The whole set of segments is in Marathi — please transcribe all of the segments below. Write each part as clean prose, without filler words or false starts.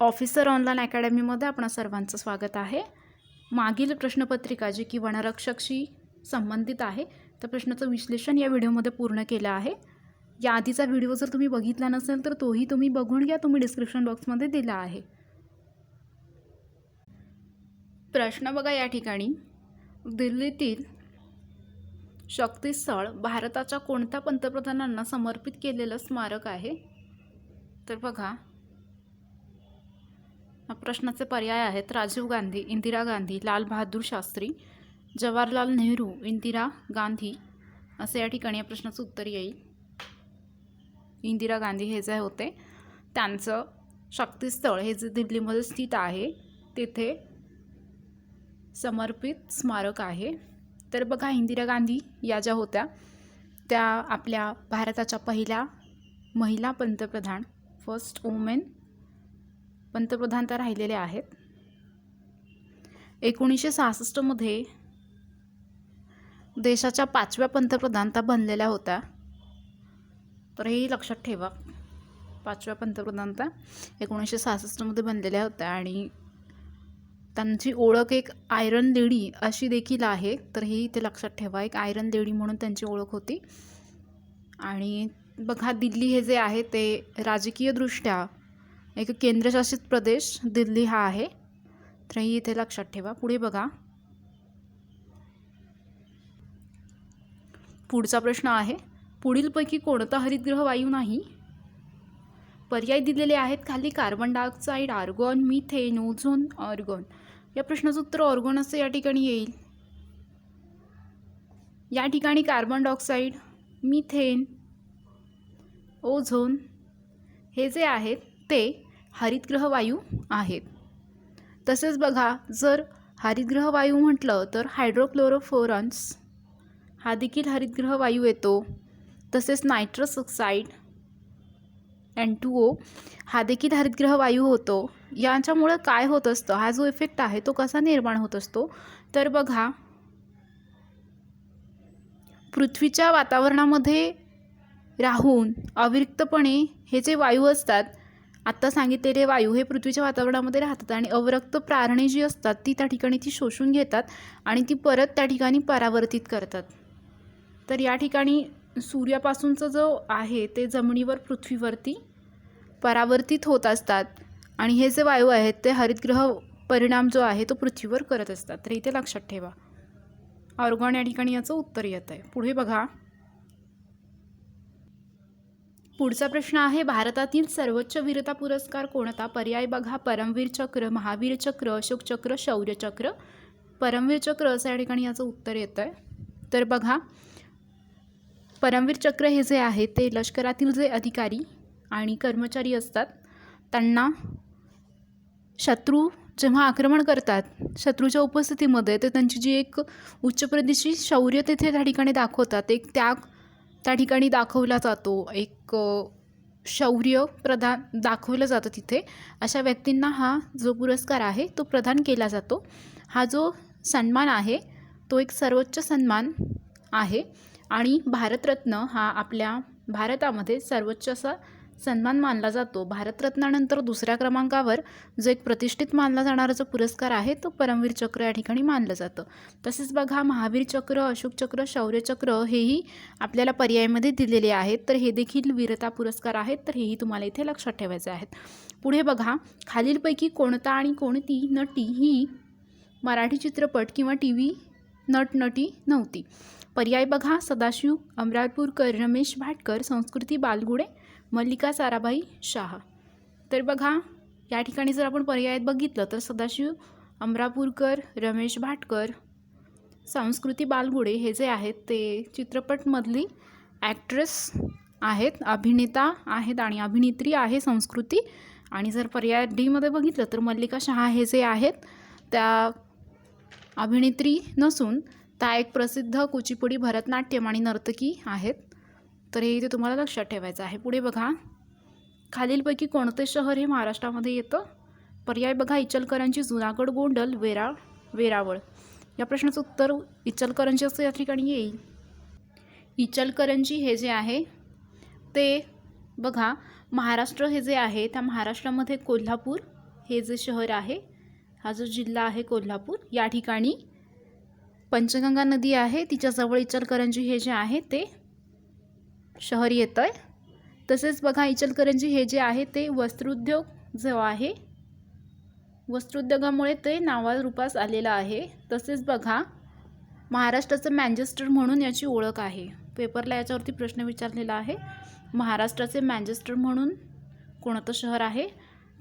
ऑफिसर ऑनलाईन अकॅडमीमध्ये आपणा सर्वांचं स्वागत आहे। मागील प्रश्नपत्रिका जी की वनरक्षकशी संबंधित आहे त्या प्रश्नाचं विश्लेषण या व्हिडिओमध्ये पूर्ण केलं आहे। या आधीचा व्हिडिओ जर तुम्ही बघितला नसेल तर तोही तुम्ही बघून घ्या, तुम्ही डिस्क्रिप्शन बॉक्समध्ये दिला आहे। प्रश्न बघा या ठिकाणी, दिल्लीतील शक्तीस्थळ भारताच्या कोणत्या पंतप्रधानांना समर्पित केलेलं स्मारक आहे? तर बघा, प्रश्नाचे पर्याय आहेत राजीव गांधी, इंदिरा गांधी, लाल बहादूर शास्त्री, जवाहरलाल नेहरू, इंदिरा गांधी असे या ठिकाणी या प्रश्नाचं उत्तर येईल। इंदिरा गांधी हे जे होते त्यांचं शक्तीस्थळ हे जे दिल्लीमध्ये स्थित आहे तिथे समर्पित स्मारक आहे। तर बघा, इंदिरा गांधी या ज्या होत्या त्या आपल्या भारताच्या पहिल्या महिला पंतप्रधान, फर्स्ट वुमेन पंतप्रधान त्या राहिलेल्या आहेत। 1966 मध्ये देशाच्या 5व्या पंतप्रधान त्या बनलेल्या होत्या। तर हे लक्षात ठेवा, 5व्या पंतप्रधान त्या 1966 मध्ये बनलेल्या होत्या आणि त्यांची ओळख एक आयरन लेडी अशी देखील आहे। तर हे इथे लक्षात ठेवा, एक आयरन लेडी म्हणून त्यांची ओळख होती। आणि बघा, दिल्ली हे जे आहे ते राजकीयदृष्ट्या एक केंद्रशासित प्रदेश दिल्ली हा आहे। तर हे इथे लक्षात ठेवा। पुढे बघा, पुढचा प्रश्न आहे, पुढीलपैकी कोणता हरितगृह वायू नाही? पर्याय दिलेले आहेत खाली, carbon dioxide, argon, methane, ozone, argon. या प्रश्नाचं उत्तर ऑर्गॉन असे या ठिकाणी येईल। या ठिकाणी कार्बन डायऑक्साईड, मिथेन, ओझोन हे जे आहेत ते हरितगृह वायू आहेत। तसेच बघा, जर हरितगृह वायू म्हटलं तर हायड्रोक्लोरोफ्लोरन्स हा देखील हरितगृह वायू येतो। तसेच नायट्रस ऑक्साईड N2O हा देखील हरितगृह वायू होतो। यांच्यामुळे काय होत असतं, हा जो इफेक्ट आहे तो कसा निर्माण होत असतो? तर बघा, पृथ्वीच्या वातावरणामध्ये राहून अविरक्तपणे हे जे वायू असतात, आत्ता सांगितलेले वायू हे पृथ्वीच्या वातावरणामध्ये राहतात आणि अविरक्त प्रारणे जी असतात ती त्या ठिकाणी ती शोषून घेतात आणि ती परत त्या ठिकाणी परावर्तित करतात। तर या ठिकाणी सूर्यापासूनचं जो आहे ते जमिनीवर पृथ्वीवरती परावर्तित होत असतात आणि हे जे वायू आहेत ते हरितगृह परिणाम जो आहे तो पृथ्वीवर करत असतात। तर इथे लक्षात ठेवा, ऑर्गॉन या ठिकाणी याचं उत्तर येत आहे। पुढे बघा, पुढचा प्रश्न आहे, भारतातील सर्वोच्च वीरता पुरस्कार कोणता? पर्याय बघा, परमवीर चक्र, महावीर चक्र, अशोक चक्र, शौर्य चक्र। परमवीर चक्र असं या ठिकाणी याचं उत्तर येतं आहे। तर बघा, परमवीर चक्र हे जे आहे ते लष्करातील जे अधिकारी आणि कर्मचारी असतात त्यांना शत्रू जेव्हा आक्रमण करतात शत्रूच्या उपस्थितीमध्ये, ते त्यांची जी एक उच्च प्रतीची शौर्य तिथे त्या ठिकाणी दाखवतात, एक त्याग त्या ठिकाणी दाखवला जातो, एक शौर्य प्रदान दाखवलं जातं तिथे। अशा व्यक्तींना हा जो पुरस्कार आहे तो प्रदान केला जातो। हा जो सन्मान आहे तो एक सर्वोच्च सन्मान आहे आणि भारतरत्न हा आपल्या भारतामध्ये सर्वोच्च असा सन्मान मानला जातो। भारतरत्नानंतर दुसऱ्या क्रमांकावर जो एक प्रतिष्ठित मानला जाणारा जो पुरस्कार आहे तो परमवीर चक्र या ठिकाणी मानलं जातं। तसेच बघा, महावीर चक्र, अशोक चक्र, शौर्य चक्र हेही आपल्याला पर्यायामध्ये दिलेले आहेत। तर हे देखील वीरता पुरस्कार आहेत। तर हेही तुम्हाला इथे लक्षात ठेवायचे आहेत। पुढे बघा, खालीलपैकी कोणता आणि कोणती नटी ही मराठी चित्रपट किंवा TV नटी नव्हती? पर्याय बघा, सदाशिव अमरापूरकर, रमेश भाटकर, संस्कृती बालगुडे, मल्लिका साराभाई शाह। तर बघा, या ठिकाणी जर आपण पर्यायात बघितलं तर सदाशिव अमरापूरकर, रमेश भाटकर, संस्कृती बालगुडे हे जे आहेत ते चित्रपटमधली ॲक्ट्रेस आहेत, अभिनेता आहेत आणि अभिनेत्री आहे संस्कृती। आणि जर पर्याय डीमध्ये बघितलं तर मल्लिका शाह हे जे आहेत त्या अभिनेत्री नसून त्या एक प्रसिद्ध कुचिपुडी, भरतनाट्यम आणि नर्तकी आहेत। तर हे इथे तुम्हाला लक्षात ठेवायचं आहे। पुढे बघा, खालीलपैकी कोणते शहर हे महाराष्ट्रामध्ये येतं? पर्याय बघा, इचलकरंजी, जुनागड, गोंडल, वेरावळ। या प्रश्नाचं उत्तर इचलकरंजी असं या ठिकाणी येईल। इचलकरंजी हे जे आहे ते बघा, महाराष्ट्र हे जे आहे त्या महाराष्ट्रामध्ये कोल्हापूर हे जे शहर आहे, हा जो जिल्हा आहे कोल्हापूर, या ठिकाणी पंचगंगा नदी आहे, तिच्याजवळ इचलकरंजी हे जे आहे ते शहर येतं आहे. तसेच बघा इचलकरंजी हे जे आहे ते वस्त्रोद्योग जो आहे, वस्त्रोद्योगामुळे ते नावारूपास आलेलं आहे. तसेच बघा महाराष्ट्राचं मँचेस्टर म्हणून याची ओळख आहे. पेपरला याच्यावरती प्रश्न विचारलेला आहे. महाराष्ट्राचे मँचेस्टर म्हणून कोणतं शहर आहे,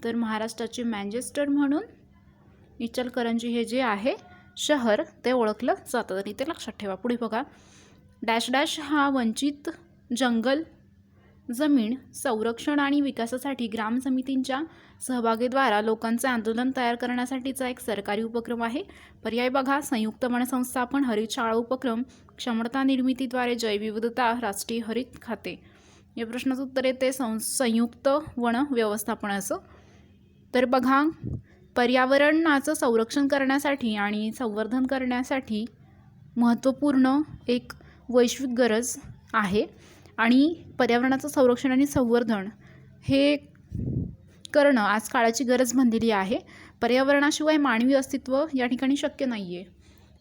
तर महाराष्ट्राचे मँचेस्टर म्हणून इचलकरंजी हे जे आहे शहर ते ओळखलं जातं. तर इथे लक्षात ठेवा. पुढे बघा डॅश डॅश हा वंचित जंगल जमीन संरक्षण आणि विकासासाठी ग्राम समितींच्या सहभागीद्वारा लोकांचे आंदोलन तयार करण्यासाठीचा एक सरकारी उपक्रम आहे. पर्याय बघा संयुक्त वन संस्थापन, हरित शाळा उपक्रम, क्षमता निर्मितीद्वारे जैवविविधता, राष्ट्रीय हरित खाते. या प्रश्नाचं उत्तर येते संयुक्त वन व्यवस्थापनाचं. तर बघा पर्यावरणाचं संरक्षण करण्यासाठी आणि संवर्धन करण्यासाठी महत्त्वपूर्ण एक वैश्विक गरज आहे आणि पर्यावरणाचं संरक्षण आणि संवर्धन हे करणं आज काळाची गरज बनलेली आहे. पर्यावरणाशिवाय मानवी अस्तित्व या ठिकाणी शक्य नाही आहे.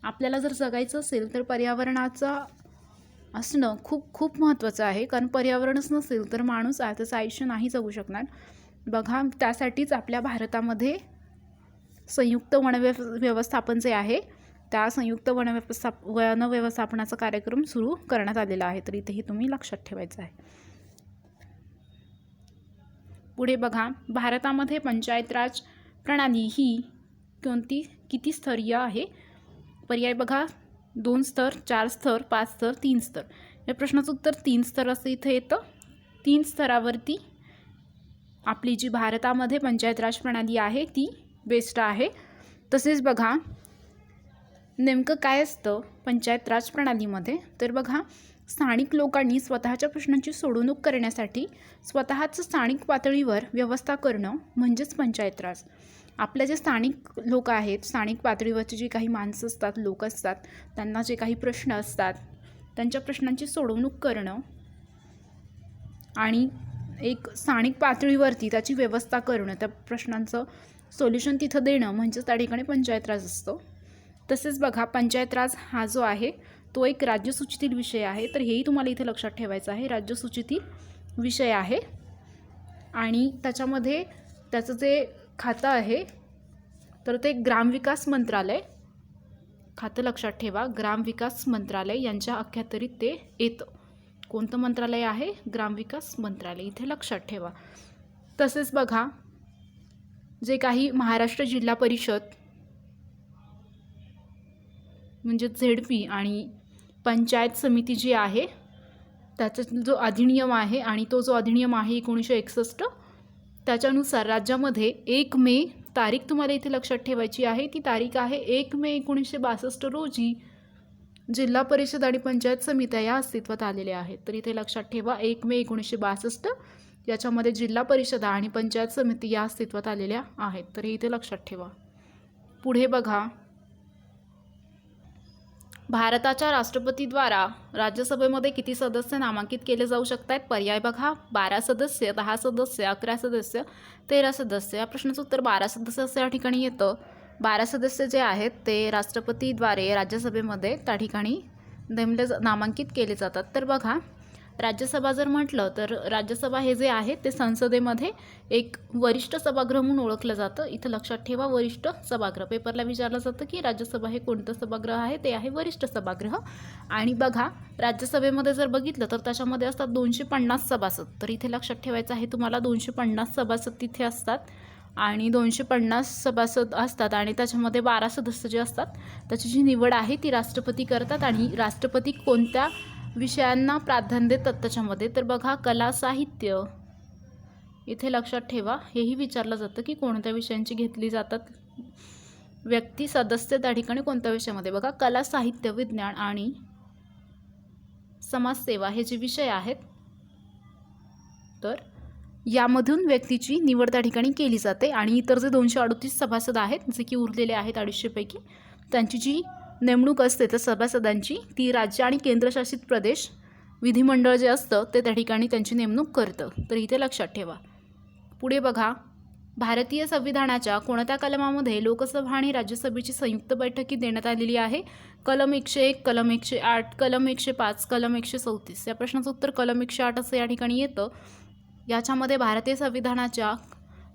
आपल्याला जर जगायचं असेल तर पर्यावरणाचं असणं खूप खूप महत्त्वाचं आहे, कारण पर्यावरणच नसेल तर माणूस त्याचं आयुष्य नाही जगू शकणार. बघा त्यासाठीच आपल्या भारतामध्ये संयुक्त वन व्यवस्थापन जे आहे त्या संयुक्त वन व्यवस्थापनाचा कार्यक्रम सुरू करण्यात आलेला आहे. तर इथेही तुम्ही लक्षात ठेवायचं आहे. पुढे बघा भारतामध्ये पंचायत राज प्रणाली ही किती स्तरीय आहे. पर्याय बघा 2 स्तर, 4 स्तर, 5 स्तर, 3 स्तर. या प्रश्नाचं उत्तर 3 स्तर असं इथे येतं. 3 स्तरावरती आपली जी भारतामध्ये पंचायत राज प्रणाली आहे ती बेस्ट आहे. तसेच बघा नेमकं काय असतं पंचायत राज प्रणालीमध्ये, तर बघा स्थानिक लोकांनी स्वतःच्या प्रश्नांची सोडवणूक करण्यासाठी स्वतःच स्थानिक पातळीवर व्यवस्था करणं म्हणजेच पंचायत राज. आपले जे स्थानिक लोक आहेत, स्थानिक पातळीवरची जी काही माणसं असतात, लोक असतात, त्यांना जे काही प्रश्न असतात त्यांच्या प्रश्नांची सोडवणूक करणं आणि एक स्थानिक पातळीवरती त्याची व्यवस्था करणं, त्या प्रश्नांचं सोल्युशन तिथं देणं म्हणजे त्या ठिकाणी पंचायत राज असतो. तसेच बघा पंचायत राज हा जो आहे तो एक राज्यसूचीतील विषय आहे. तर हेही तुम्हाला इथे लक्षात ठेवायचं आहे, राज्यसूचीतील विषय आहे आणि त्याच्यामध्ये त्याचं जे खातं आहे तर ते ग्रामविकास मंत्रालय खातं लक्षात ठेवा. ग्रामविकास मंत्रालय यांच्या अखत्यारीत ते येतं. कोणतं मंत्रालय आहे? ग्रामविकास मंत्रालय. इथे लक्षात ठेवा. तसेच बघा जे काही महाराष्ट्र जिल्हा परिषद म्हणजे ZP आणि पंचायत समिती जी आहे त्याचा जो अधिनियम आहे आणि तो जो अधिनियम आहे 1961 त्याच्यानुसार राज्यामध्ये 1 मे तारीख तुम्हाला इथे लक्षात ठेवायची आहे. ती तारीख आहे 1 मे 1962 रोजी जिल्हा परिषद आणि पंचायत समित्या या अस्तित्वात आलेल्या आहेत. तर इथे लक्षात ठेवा 1 मे 1962 याच्यामध्ये जिल्हा परिषद आणि पंचायत समिती या अस्तित्वात आलेल्या आहेत. तर इथे लक्षात ठेवा. पुढे बघा भारताच्या राष्ट्रपतीद्वारा राज्यसभेमध्ये किती सदस्य नामांकित केले जाऊ शकतात? पर्याय बघा 12 सदस्य, 10 सदस्य, 11 सदस्य, 13 सदस्य. या प्रश्नाचं उत्तर 12 सदस्य असं या ठिकाणी येतं. 12 सदस्य जे आहेत ते राष्ट्रपतीद्वारे राज्यसभेमध्ये त्या ठिकाणी नामांकित केले जातात. तर बघा राज्यसभा जर म्हटलं तर राज्यसभा हे जे आहे ते संसदेमध्ये एक वरिष्ठ सभागृह म्हणून ओळखलं जातं. इथं लक्षात ठेवा वरिष्ठ सभागृह. पेपरला विचारलं जातं की राज्यसभा हे कोणतं सभागृह आहे, ते आहे वरिष्ठ सभागृह. आणि बघा राज्यसभेमध्ये जर बघितलं तर त्याच्यामध्ये असतात 250 सभासद. तर इथे लक्षात ठेवायचं आहे तुम्हाला 250 सभासद तिथे असतात आणि 250 सभासद असतात आणि त्याच्यामध्ये 12 सदस्य जे असतात त्याची जी निवड आहे ती राष्ट्रपती करतात. आणि राष्ट्रपती कोणत्या विषयांना प्राधान्य देतात त्याच्यामध्ये, तर बघा कला साहित्य. इथे लक्षात ठेवा हेही विचारलं जातं की कोणत्या विषयांची घेतली जातात व्यक्ती सदस्य त्या ठिकाणी कोणत्या विषयामध्ये. बघा कला साहित्य, विज्ञान आणि समाजसेवा हे जे विषय आहेत तर यामधून व्यक्तीची निवड त्या ठिकाणी केली जाते. आणि इतर जे 238 सभासद आहेत जे की उरलेले आहेत 250 पैकी त्यांची जी नेमणूक असते तर सभासदांची ती राज्य आणि केंद्रशासित प्रदेश विधिमंडळ जे असतं ते त्या ठिकाणी त्यांची नेमणूक करतं. तर इथे लक्षात ठेवा. पुढे बघा भारतीय संविधानाच्या कोणत्या कलमामध्ये लोकसभा आणि राज्यसभेची संयुक्त बैठकी देण्यात आलेली आहे? कलम 101, कलम 108, कलम 105, कलम 134. या प्रश्नाचं उत्तर कलम 108 असं या ठिकाणी येतं. याच्यामध्ये भारतीय संविधानाच्या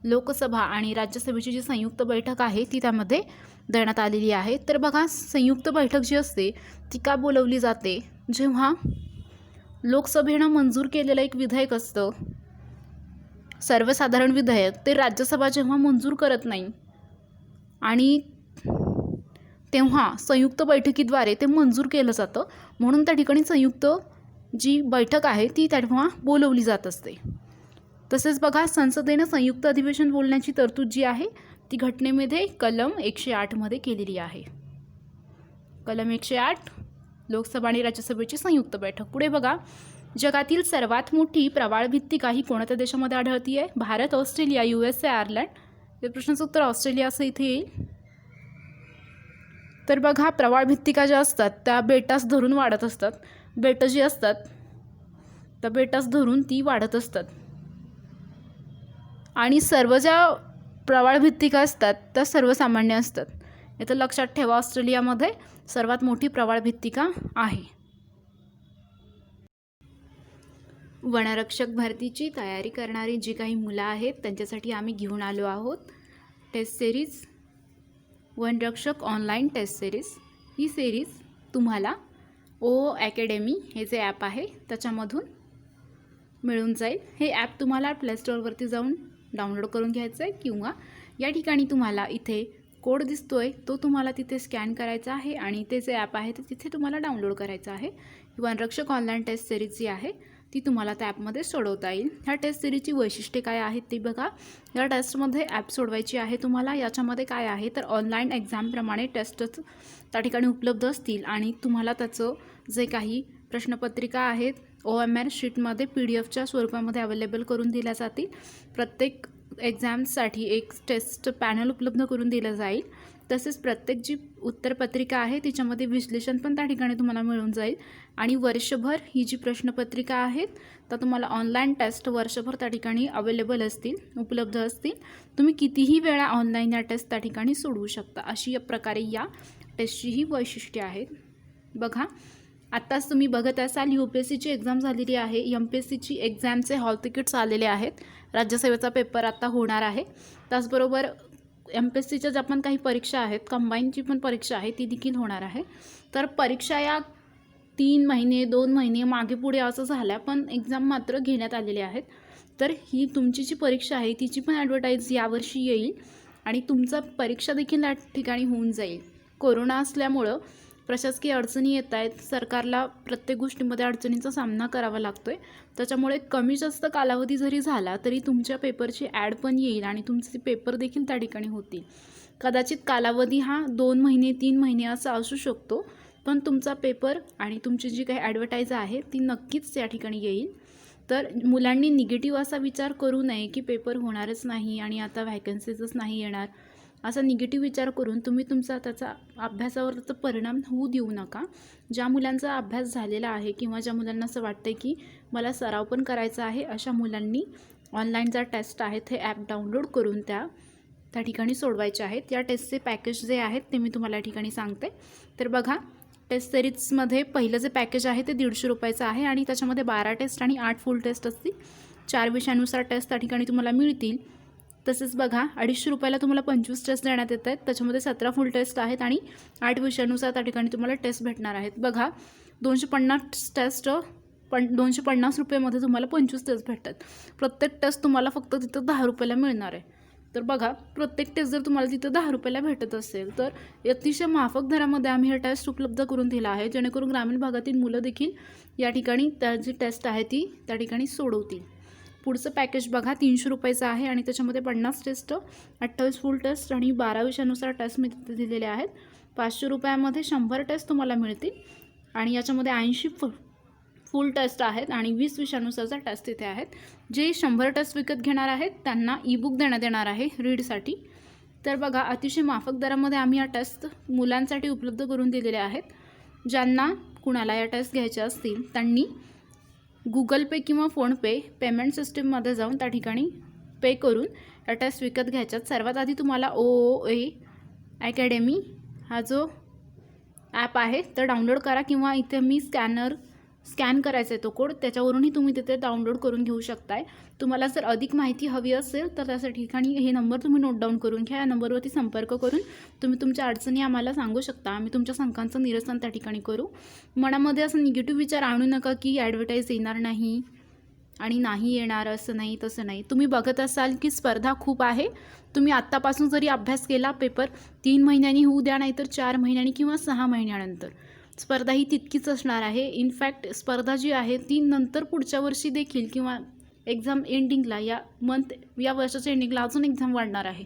लोकसभा आणि राज्यसभेची जी संयुक्त बैठक आहे ती त्यामध्ये देण्यात आलेली आहे. तर बघा, संयुक्त बैठक जी असते ती का बोलवली जाते? जेव्हा लोकसभेनं मंजूर केलेलं एक विधेयक असतं, सर्वसाधारण विधेयक, ते राज्यसभा जेव्हा मंजूर करत नाही आणि तेव्हा संयुक्त बैठकीद्वारे ते मंजूर केलं जातं, म्हणून त्या ठिकाणी संयुक्त जी बैठक आहे ती तेव्हा बोलवली जात असते. तसेच बघा, संसदेनं संयुक्त अधिवेशन बोलण्याची तरतूद जी आहे ती घटनेमध्ये कलम 108 मध्ये केलेली आहे. कलम 108, लोकसभा आणि राज्यसभेची संयुक्त बैठक. पुढे बघा, जगातील सर्वात मोठी प्रवाळ भित्तिका ही कोणत्या देशामध्ये आढळती आहे? Bharat, Australia, USA, Ireland. या प्रश्नाचं उत्तर ऑस्ट्रेलिया असं इथे येईल. तर बघा, प्रवाळ भित्तिका ज्या असतात त्या बेटास धरून वाढत असतात. बेटं जी असतात त्या बेटास धरून ती वाढत असतात. आणि सर्व ज्या प्रवाळ भित्तिका असतात त्या सर्वसामान्य असतात. इथं लक्षात ठेवा, ऑस्ट्रेलियामध्ये सर्वात मोठी प्रवाळ भित्तिका आहे. वनरक्षक भरतीची तयारी करणारी जी काही मुलं आहेत त्यांच्यासाठी आम्ही घेऊन आलो आहोत टेस्ट सिरीज, वनरक्षक ऑनलाईन टेस्ट सिरीज. ही सिरीज तुम्हाला OOAcademy हे जे ॲप आहे त्याच्यामधून मिळून जाईल. हे ॲप तुम्हाला प्ले स्टोअरवरती जाऊन डाउनलोड करून घ्यायचं आहे, किंवा या ठिकाणी तुम्हाला इथे कोड दिसतोय तो तुम्हाला तिथे स्कॅन करायचा आहे आणि ते जे ॲप आहे ते तिथे तुम्हाला डाउनलोड करायचं आहे. वनरक्षक ऑनलाईन टेस्ट सिरीज जी आहे ती तुम्हाला त्या ॲपमध्ये सोडवता येईल. ह्या टेस्ट सिरीजची वैशिष्ट्ये काय आहेत ते बघा. या टेस्टमध्ये ॲप सोडवायची आहे तुम्हाला. याच्यामध्ये काय आहे तर ऑनलाईन एक्झामप्रमाणे टेस्टच त्या ठिकाणी उपलब्ध असतील आणि तुम्हाला त्याचं जे काही प्रश्नपत्रिका आहेत OMR शीटमध्ये PDF स्वरूपामध्ये अवेलेबल करून दिल्या जातील. प्रत्येक एक्झाम्ससाठी एक टेस्ट पॅनल उपलब्ध करून दिलं जाईल. तसेच प्रत्येक जी उत्तरपत्रिका आहे तिच्यामध्ये विश्लेषण पण त्या ठिकाणी तुम्हाला मिळून जाईल. आणि वर्षभर ही जी प्रश्नपत्रिका आहेत तर तुम्हाला ऑनलाईन टेस्ट वर्षभर त्या ठिकाणी अवेलेबल असतील, उपलब्ध असतील. तुम्ही कितीही वेळा ऑनलाईन या टेस्ट त्या ठिकाणी सोडवू शकता. अशी या प्रकारे या टेस्टची ही वैशिष्ट्ये आहेत. बघा, आत्ताच तुम्ही बघत असाल UPSCची एक्झाम झालेली आहे. MPSCची एक्झामचे हॉल तिकीट्स आलेले आहेत. राज्यसेवेचा पेपर आता होणार आहे. त्याचबरोबर MPSCच्या ज्या पण काही परीक्षा आहेत, कंबाईनची पण परीक्षा आहे ती देखील होणार आहे. तर परीक्षा या 3 महिने 2 महिने मागे पुढे असं झालं, पण एक्झाम मात्र घेण्यात आलेले आहेत. तर ही तुमची जी परीक्षा आहे तिची पण ॲडव्हर्टाईज यावर्षी येईल आणि तुमचा परीक्षा देखील या ठिकाणी होऊन जाईल. कोरोना असल्यामुळं प्रशासकीय अडचणी येत आहेत. सरकारला प्रत्येक गोष्टीमध्ये अडचणींचा सामना करावा लागतो आहे. त्याच्यामुळे कमी जास्त कालावधी जरी झाला तरी तुमच्या पेपरची ॲड पण येईल आणि तुमचे पेपर देखील त्या ठिकाणी होतील. कदाचित कालावधी हा 2 महिने 3 महिने असा असू शकतो, पण तुमचा पेपर आणि तुमची जी काही ॲडव्हर्टाईज आहे ती नक्कीच या ठिकाणी येईल. तर मुलांनी निगेटिव्ह असा विचार करू नये की पेपर होणारच नाही आणि आता व्हॅकन्सीजच नाही येणार. असा निगेटिव्ह विचार करून तुम्ही तुमचा त्याचा अभ्यासावर त्याचा परिणाम होऊ देऊ नका. ज्या मुलांचा अभ्यास झालेला आहे किंवा ज्या मुलांना असं वाटतं की मला सराव पण करायचा आहे, अशा मुलांनी ऑनलाईन ज्या टेस्ट आहेत हे ॲप डाउनलोड करून त्या ठिकाणी सोडवायचे आहेत. या टेस्टचे पॅकेज जे आहेत ते मी तुम्हाला या ठिकाणी सांगते. तर बघा, टेस्ट सिरीजमध्ये पहिलं जे पॅकेज आहे ते 150 रुपयाचं आहे आणि त्याच्यामध्ये 12 टेस्ट आणि 8 फुल टेस्ट असतील. 4 विषयानुसार टेस्ट त्या ठिकाणी तुम्हाला मिळतील. तसेच बघा, 250 रुपयाला तुम्हाला 25 टेस्ट देण्यात येत आहेत. त्याच्यामध्ये 17 फुल टेस्ट आहेत आणि 8 विषयानुसार त्या ठिकाणी तुम्हाला टेस्ट भेटणार आहेत. बघा, 250 रुपयामध्ये तुम्हाला 25 टेस्ट भेटतात. प्रत्येक टेस्ट तुम्हाला फक्त तिथं 10 रुपयाला मिळणार आहे. तर बघा, प्रत्येक टेस्ट जर तुम्हाला तिथं 10 रुपयाला भेटत असेल तर अतिशय माफक दरामध्ये आम्ही हे टेस्ट उपलब्ध करून दिला आहे, जेणेकरून ग्रामीण भागातील मुलं देखील या ठिकाणी त्या जी टेस्ट आहे ती त्या ठिकाणी सोडवतील. पुढचं पॅकेज बघा, 300 रुपयाचं आहे आणि त्याच्यामध्ये 50 टेस्ट, 28 फुल टेस्ट आणि 12 विषयानुसार टेस्ट मी तिथे दिलेले आहेत. 500 रुपयामध्ये 100 टेस्ट तुम्हाला मिळतील आणि याच्यामध्ये 80 फुल टेस्ट आहेत आणि 20 विषयानुसारचा टेस्ट तिथे आहेत. जे 100 टेस्ट विकत घेणार आहेत त्यांना ई-बुक देण्यात येणार आहे रीडसाठी. तर बघा, अतिशय माफक दरामध्ये आम्ही या टेस्ट मुलांसाठी उपलब्ध करून दिलेले आहेत. ज्यांना कुणाला या टेस्ट घ्यायच्या असतील त्यांनी Google Pay किंवा फोनपे पेमेंट सिस्टीममध्ये जाऊन त्या ठिकाणी पे करून त्या टेस्ट विकत घ्यायच्यात. सर्वात आधी तुम्हाला OOA अकॅडमी हा जो ॲप आहे तर डाउनलोड करा, किंवा इथे मी स्कॅन करायचा आहे तो कोड, त्याच्यावरूनही तुम्ही तिथे डाउनलोड करून घेऊ शकताय. तुम्हाला जर अधिक माहिती हवी असेल तर त्यासाठी ठिकाणी हे नंबर तुम्ही नोट डाऊन करून घ्या. या नंबरवरती संपर्क करून तुम्ही तुमच्या अडचणी आम्हाला सांगू शकता. आम्ही तुमच्या शंकांचं निरसन त्या ठिकाणी करू. मनामध्ये असं निगेटिव्ह विचार आणू नका की ॲडव्हर्टाईज येणार नाही आणि नाही येणार, असं नाही तसं नाही. तुम्ही बघत असाल की स्पर्धा खूप आहे. तुम्ही आत्तापासून जरी अभ्यास केला, पेपर 3 महिन्यांनी होऊ द्या, नाहीतर 4 महिन्यांनी किंवा 6 महिन्यानंतर, स्पर्धा ही तितकीच असणार आहे. इनफॅक्ट स्पर्धा जी आहे ती नंतर पुढच्या वर्षी देखील, किंवा एक्झाम एंडिंगला या वर्षाच्या एंडिंगला अजून एक्झाम वाढणार आहे.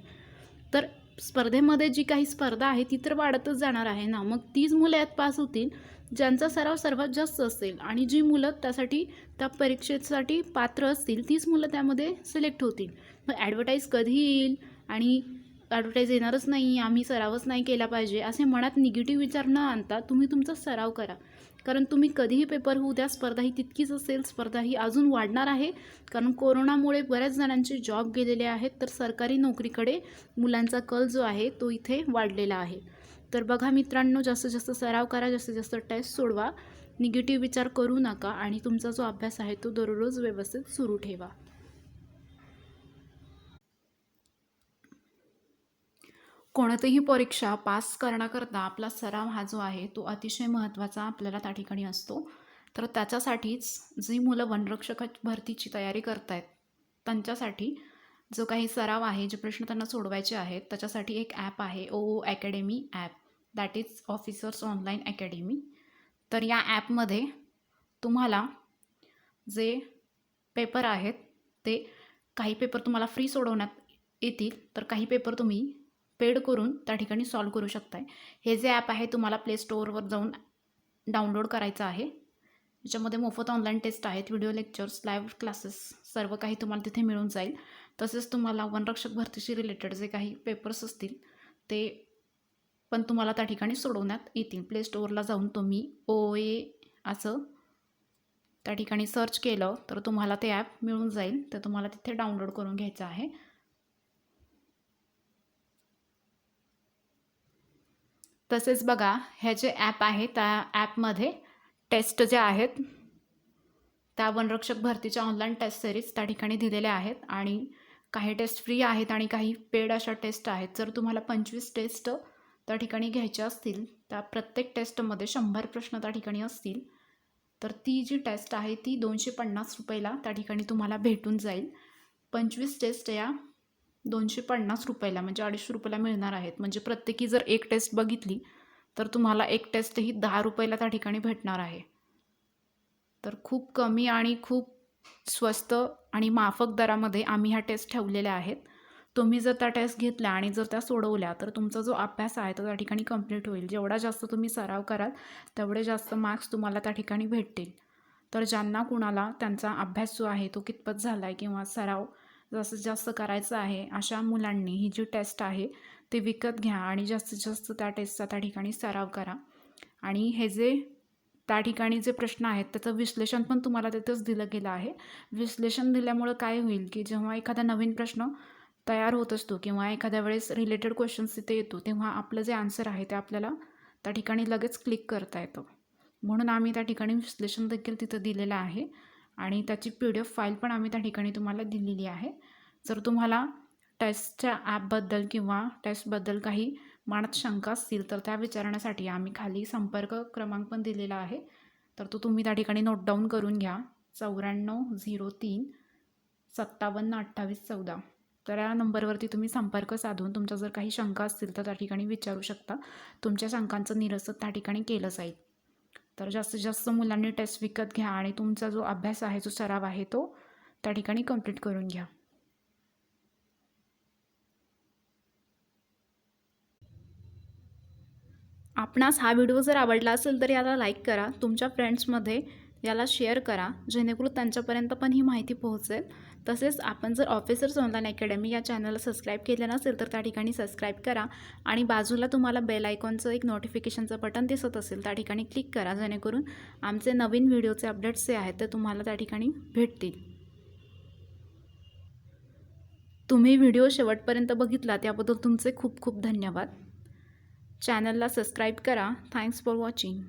तर स्पर्धेमध्ये जी काही स्पर्धा आहे ती तर वाढतच जाणार आहे ना. मग तीच मुलं यात पास होतील ज्यांचा सराव सर्वात जास्त असेल, आणि जी मुलं त्या परीक्षेसाठी पात्र असतील तीच मुलं त्यामध्ये सिलेक्ट होतील. मग ॲडव्हर्टाईज कधी येईल आणि ॲडव्हर्टाईज येणारच नाही, आम्ही सरावच नाही केला पाहिजे, असे मनात निगेटिव्ह विचार न आणता तुम्ही तुमचा सराव करा. कारण तुम्ही कधीही पेपर होऊ द्या, स्पर्धा ही तितकीच असेल. स्पर्धा ही अजून वाढणार आहे, कारण कोरोनामुळे बऱ्याच जणांचे जॉब गेलेले आहेत. तर सरकारी नोकरीकडे मुलांचा कल जो आहे तो इथे वाढलेला आहे. तर बघा मित्रांनो, जास्तीत जास्त सराव करा, जास्तीत जास्त टेस्ट सोडवा, निगेटिव्ह विचार करू नका, आणि तुमचा जो अभ्यास आहे तो दररोज व्यवस्थित सुरू ठेवा. कोणतीही परीक्षा पास करण्याकरता आपला सराव हा जो आहे तो अतिशय महत्त्वाचा आपल्याला त्या ठिकाणी असतो. तर त्याच्यासाठीच जी मुलं वनरक्षक भरतीची तयारी करत आहेत त्यांच्यासाठी जो काही सराव आहे, जे प्रश्न त्यांना सोडवायचे आहेत, त्याच्यासाठी एक ॲप आहे OO academy app, that is officers online academy. तर या ॲपमध्ये तुम्हाला जे पेपर आहेत ते काही पेपर तुम्हाला फ्री सोडवण्यात येतील, तर काही पेपर तुम्ही पेड करून त्या ठिकाणी सॉल्व करू शकताय. हे जे ॲप आहे तुम्हाला प्ले स्टोअरवर जाऊन डाउनलोड करायचं आहे. याच्यामध्ये मोफत ऑनलाईन टेस्ट आहेत, व्हिडिओ लेक्चर्स, लाईव्ह क्लासेस, सर्व काही तुम्हाला तिथे मिळून जाईल. तसेच तुम्हाला वनरक्षक भरतीशी रिलेटेड जे काही पेपर्स असतील ते पण तुम्हाला त्या ठिकाणी सोडवण्यात येतील. प्ले स्टोअरला जाऊन तुम्ही OA असं त्या ठिकाणी सर्च केलं तर तुम्हाला ते ॲप मिळून जाईल. तर तुम्हाला तिथे डाउनलोड करून घ्यायचं आहे. तसेच बघा, हे जे ॲप आहे त्या ॲपमध्ये टेस्ट ज्या आहेत त्या वनरक्षक भरतीच्या ऑनलाईन टेस्ट सिरीज त्या ठिकाणी दिलेल्या आहेत, आणि काही टेस्ट फ्री आहेत आणि काही पेड अशा टेस्ट आहेत. जर तुम्हाला 25 टेस्ट त्या ठिकाणी घ्यायच्या असतील, त्या प्रत्येक टेस्टमध्ये 100 प्रश्न त्या ठिकाणी असतील, तर ती जी टेस्ट आहे ती 250 रुपयाला त्या ठिकाणी तुम्हाला भेटून जाईल. 25 टेस्ट या 250 रुपयाला म्हणजे 250 रुपयाला मिळणार आहेत. म्हणजे प्रत्येकी जर एक टेस्ट बघितली तर तुम्हाला एक टेस्ट ही 10 रुपयाला त्या ठिकाणी भेटणार आहे. तर खूप कमी आणि खूप स्वस्त आणि माफक दरामध्ये आम्ही ह्या टेस्ट ठेवलेल्या आहेत. तुम्ही जर त्या टेस्ट घेतल्या आणि जर त्या सोडवल्या तर तुमचा जो अभ्यास आहे तो त्या ठिकाणी कंप्लीट होईल. जेवढा जास्त तुम्ही सराव कराल तेवढे जास्त मार्क्स तुम्हाला त्या ठिकाणी भेटतील. तर ज्यांना कुणाला त्यांचा अभ्यास जो आहे तो कितपत झाला आहे किंवा सराव जास्तीत जास्त करायचा आहे, अशा मुलांनी ही जी टेस्ट आहे ते विकत घ्या आणि जास्तीत जास्त त्या टेस्टचा त्या ठिकाणी सराव करा. आणि हे जे त्या ठिकाणी जे प्रश्न आहेत त्याचं विश्लेषण पण तुम्हाला तिथंच दिलं गेलं आहे. विश्लेषण दिल्यामुळं काय होईल की जेव्हा एखादा नवीन प्रश्न तयार होत असतो किंवा एखाद्या वेळेस रिलेटेड क्वेश्चन्स तिथे येतो, तेव्हा आपलं जे आन्सर आहे ते आपल्याला त्या ठिकाणी लगेच क्लिक करता येतं. म्हणून आम्ही त्या ठिकाणी विश्लेषण देखील तिथं दिलेलं आहे, आणि त्याची PDF फाईल पण आम्ही त्या ठिकाणी तुम्हाला दिलेली आहे. जर तुम्हाला टेस्टच्या ॲपबद्दल किंवा टेस्टबद्दल काही मनात शंका असतील तर त्या विचारण्यासाठी आम्ही खाली संपर्क क्रमांक पण दिलेला आहे, तर तो तुम्ही त्या ठिकाणी नोट डाऊन करून घ्या. 9403 57 28 14. तर या नंबरवरती तुम्ही संपर्क साधून तुमच्या जर काही शंका असतील तर त्या ठिकाणी विचारू शकता. तुमच्या शंकांचं निरसन त्या ठिकाणी केलं जाईल. तर जास्तीत जास्त मुलांनी टेस्ट विकत घ्या आणि तुमचा जो अभ्यास आहे, जो सराव आहे तो त्या ठिकाणी कंप्लीट करून घ्या. आपणास हा व्हिडिओ जर आवडला असेल तर याला लाईक करा, तुमच्या फ्रेंड्समध्ये याला शेअर करा, जेणेकरून त्यांच्यापर्यंत पण ही माहिती पोहोचेल. तसेच आपण जर ऑफिसर्स ऑनलाईन अकॅडमी या चॅनलला सबस्क्राईब केलं नसेल तर त्या ठिकाणी सबस्क्राईब करा, आणि बाजूला तुम्हाला बेल आयकॉनचं एक नोटिफिकेशनचं बटन दिसत असेल त्या ठिकाणी क्लिक करा, जेणेकरून आमचे नवीन व्हिडिओचे अपडेट्स जे आहेत ते तुम्हाला त्या ठिकाणी भेटतील. तुम्ही व्हिडिओ शेवटपर्यंत बघितला त्याबद्दल तुमचे खूप खूप धन्यवाद. चॅनलला सबस्क्राईब करा. Thanks for watching.